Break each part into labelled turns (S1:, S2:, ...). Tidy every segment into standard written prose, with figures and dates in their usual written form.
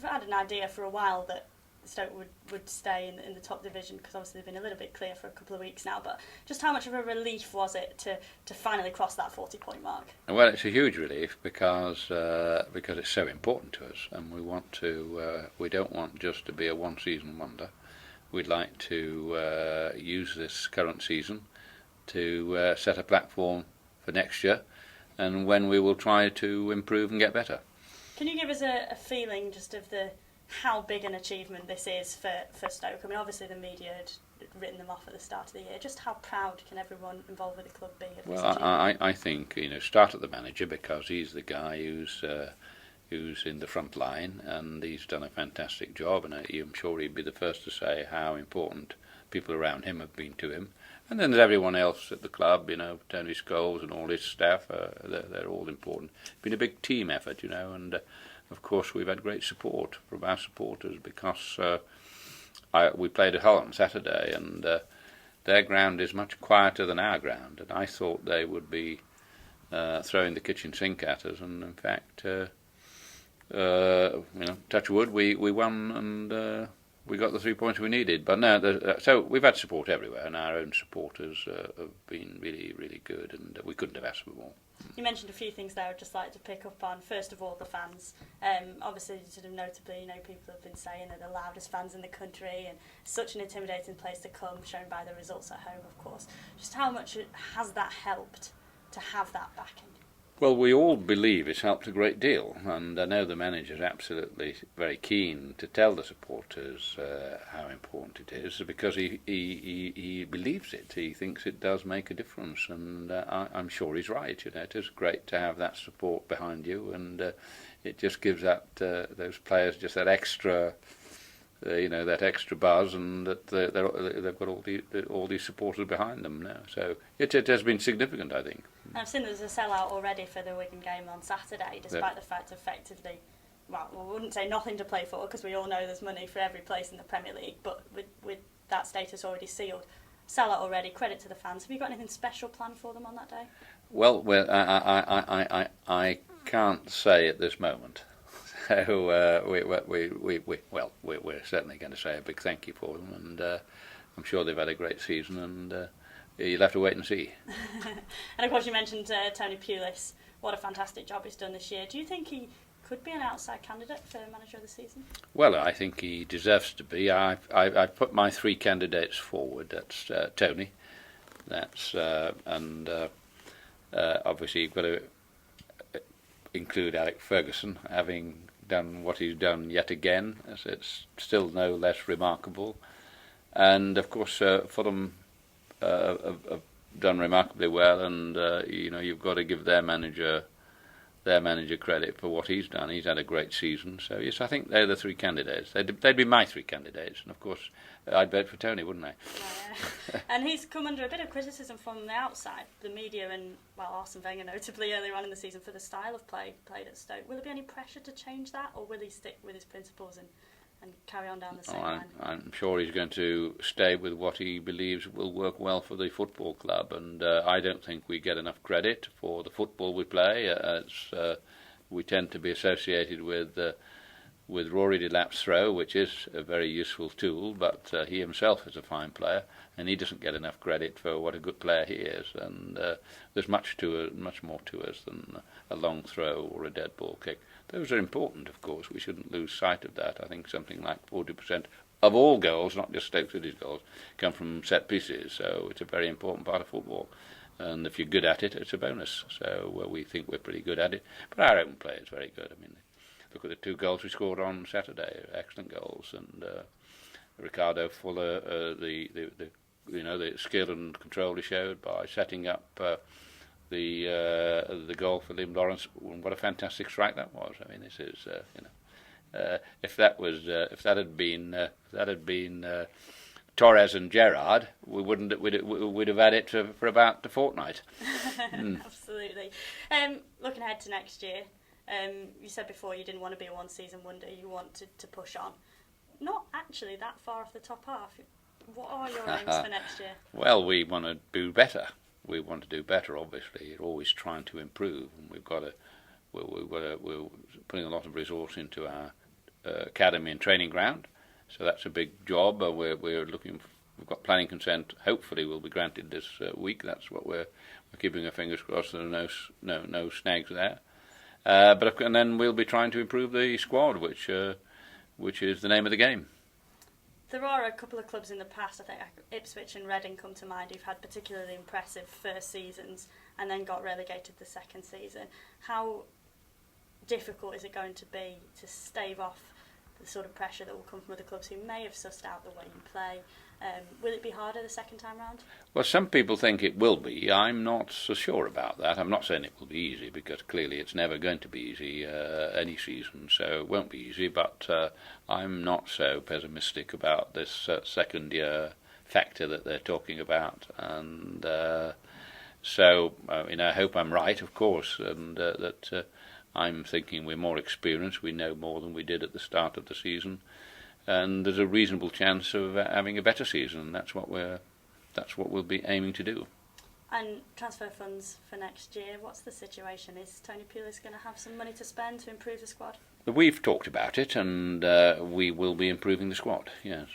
S1: we've had an idea for a while that Stoke would stay in the top division, because obviously they've been a little bit clear for a couple of weeks now, but just how much of a relief was it to finally cross that 40-point mark?
S2: Well, it's a huge relief because it's so important to us, and we don't want just to be a one-season wonder. We'd like to use this current season to set a platform for next year, and when we will try to improve and get better.
S1: Can you give us a feeling just of how big an achievement this is for Stoke? I mean, obviously the media had written them off at the start of the year. Just how proud can everyone involved with the club be of this achievement?
S2: I think, start at the manager, because he's the guy who's in the front line, and he's done a fantastic job, and I'm sure he'd be the first to say how important people around him have been to him. And then there's everyone else at the club, Tony Scholes and all his staff, they're all important. It's been a big team effort, and of course we've had great support from our supporters, because we played at Hull on Saturday, and their ground is much quieter than our ground, and I thought they would be throwing the kitchen sink at us, and in fact, touch wood, we won, and we got the 3 points we needed. But no, so we've had support everywhere, and our own supporters have been really, really good, and we couldn't have asked for more.
S1: You mentioned a few things there I'd just like to pick up on. First of all, the fans. Obviously, sort of notably, people have been saying they're the loudest fans in the country, and such an intimidating place to come, shown by the results at home, of course. Just how much has that helped to have that backing?
S2: Well, we all believe it's helped a great deal, and I know the manager's absolutely very keen to tell the supporters how important it is, because he believes it. He thinks it does make a difference, and I'm sure he's right. It is great to have that support behind you, and it just gives those players just that extra. That extra buzz, and that they've got all these supporters behind them now. So it has been significant, I think.
S1: I've seen there's a sellout already for the Wigan game on Saturday, despite the fact, effectively, well, we wouldn't say nothing to play for, because we all know there's money for every place in the Premier League, but with that status already sealed, sellout already, credit to the fans. Have you got anything special planned for them on that day?
S2: Well, I can't say at this moment. So we're certainly going to say a big thank you for them, and I'm sure they've had a great season, and you'll have to wait and see.
S1: And of course you mentioned Tony Pulis. What a fantastic job he's done this year. Do you think he could be an outside candidate for manager of the season? Well,
S2: I think he deserves to be. I've put my 3 candidates forward. That's Tony. That's obviously you've got to include Alec Ferguson, having done what he's done yet again, as it's still no less remarkable. And of course Fulham have done remarkably well, and you've got to give their manager credit for what he's done. He's had a great season. So yes, I think they're the 3 candidates. They'd be my 3 candidates, and of course I'd vote for Tony, wouldn't I?
S1: Yeah. And he's come under a bit of criticism from the outside, the media, and Arsene Wenger notably earlier on in the season, for the style of play played at Stoke. Will there be any pressure to change that, or will he stick with his principles and carry on down the same line?
S2: I'm sure he's going to stay with what he believes will work well for the football club, and I don't think we get enough credit for the football we play. We tend to be associated with Rory Delap's throw, which is a very useful tool, but he himself is a fine player, and he doesn't get enough credit for what a good player he is. And there's much more to us than a long throw or a dead ball kick. Those are important, of course. We shouldn't lose sight of that. I think something like 40% of all goals, not just Stoke City's goals, come from set pieces. So it's a very important part of football. And if you're good at it, it's a bonus. So we think we're pretty good at it. But our own play is very good. I mean, look at the 2 goals we scored on Saturday. Excellent goals. And Ricardo Fuller, the skill and control he showed by setting up the goal for Liam Lawrence. What a fantastic strike that was! I mean, this is if that had been Torres and Gerrard, we'd have had it for about a fortnight.
S1: Absolutely. Looking ahead to next year, you said before you didn't want to be a one-season wonder. You wanted to push on. Not actually that far off the top half. What are your aims for next year?
S2: Well, we want to do better. We want to do better. Obviously, you're always trying to improve, and we're putting a lot of resource into our academy and training ground. So that's a big job. We're looking. We've got planning consent. Hopefully, will be granted this week. That's what we're keeping our fingers crossed. There are no snags there. And then we'll be trying to improve the squad, which is the name of the game.
S1: There are a couple of clubs in the past, I think Ipswich and Reading come to mind, who've had particularly impressive first seasons and then got relegated the second season. How difficult is it going to be to stave off the sort of pressure that will come from other clubs who may have sussed out the way you play? Will it be harder the second time round?
S2: Well, some people think it will be. I'm not so sure about that. I'm not saying it will be easy, because clearly it's never going to be easy any season, so it won't be easy, but I'm not so pessimistic about this second year factor that they're talking about. And so I hope I'm right, of course, and that I'm thinking we're more experienced, we know more than we did at the start of the season, and there's a reasonable chance of having a better season. That's what we'll be aiming to do.
S1: And transfer funds for next year, what's the situation? Is Tony Pulis going to have some money to spend to improve the squad?
S2: We've talked about it, and we will be improving the squad, yes.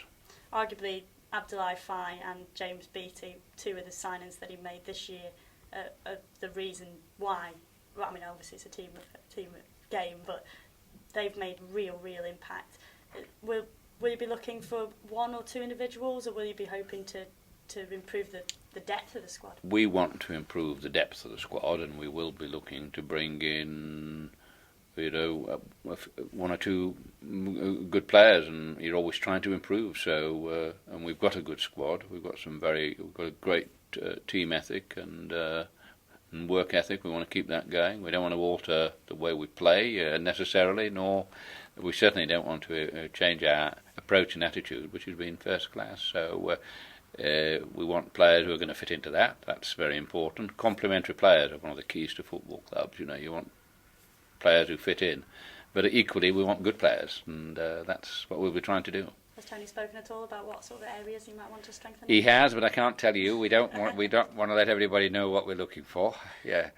S1: Arguably, Abdoulaye Faye and James Beattie, two of the signings that he made this year, are the reason why. Well, I mean, obviously it's a team game, but they've made real impact. Will you be looking for one or two individuals, or will you be hoping to improve the depth of the squad?
S2: We want to improve the depth of the squad, and we will be looking to bring in, one or two good players, and you're always trying to improve. So, and we've got a good squad. We've got a great team ethic and work ethic. We want to keep that going. We don't want to alter the way we play necessarily, nor we certainly don't want to change our approach and attitude, which has been first class. So we want players who are going to fit into that. That's very important. Complementary players are one of the keys to football clubs. You want players who fit in, but equally we want good players, and that's what we'll be trying to do.
S1: Has Tony spoken at all about what sort of areas he might want to strengthen?
S2: He has, but I can't tell you. We don't want to let everybody know what we're looking for. Yeah.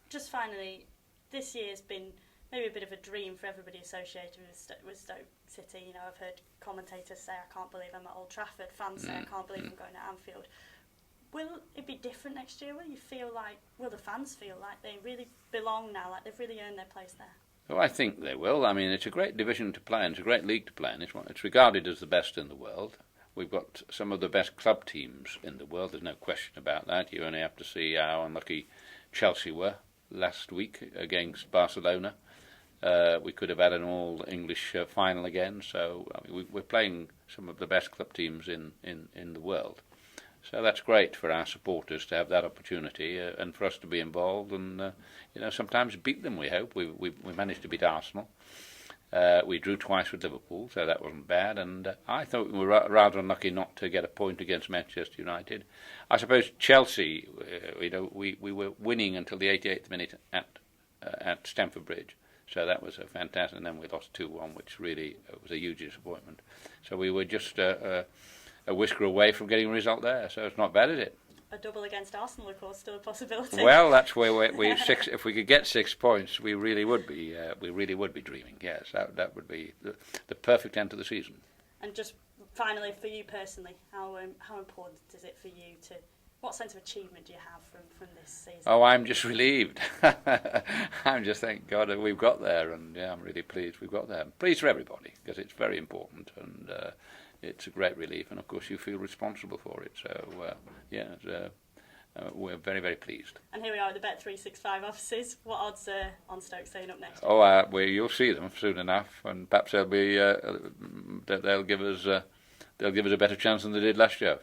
S1: Just finally, this year's been maybe a bit of a dream for everybody associated with Stoke City. I've heard commentators say, "I can't believe I'm at Old Trafford." Fans say, "I can't believe I'm going to Anfield." Will it be different next year? Will the fans feel like they really belong now, like they've really earned their place there?
S2: Oh, I think they will. I mean, it's a great division to play in. It's a great league to play in. It's regarded as the best in the world. We've got some of the best club teams in the world. There's no question about that. You only have to see how unlucky Chelsea were last week against Barcelona. We could have had an all-English final again. So we're playing some of the best club teams in the world. So that's great for our supporters to have that opportunity and for us to be involved and sometimes beat them. We hope we managed to beat Arsenal. We drew twice with Liverpool, so that wasn't bad. And I thought we were rather unlucky not to get a point against Manchester United. I suppose Chelsea, we were winning until the 88th minute at Stamford Bridge. So that was a fantastic. And then we lost 2-1, which really was a huge disappointment. So we were just a whisker away from getting a result there, so it's not bad, is it?
S1: A double against Arsenal, of course, still a possibility.
S2: Well, that's where we six. If we could get 6 points, we really would be dreaming. Yes, that would be the perfect end to the season.
S1: And just finally, for you personally, how important is it for you to? What sense of achievement do you have from this season?
S2: Oh, I'm just relieved. I'm just thank God we've got there, and I'm really pleased we've got there. I'm pleased for everybody because it's very important and. It's a great relief, and of course you feel responsible for it. So, we're very, very pleased.
S1: And here we are at the Bet365 offices. What odds are on Stoke staying up next?
S2: Oh, you'll see them soon enough, and perhaps they'll give us a better chance than they did last year.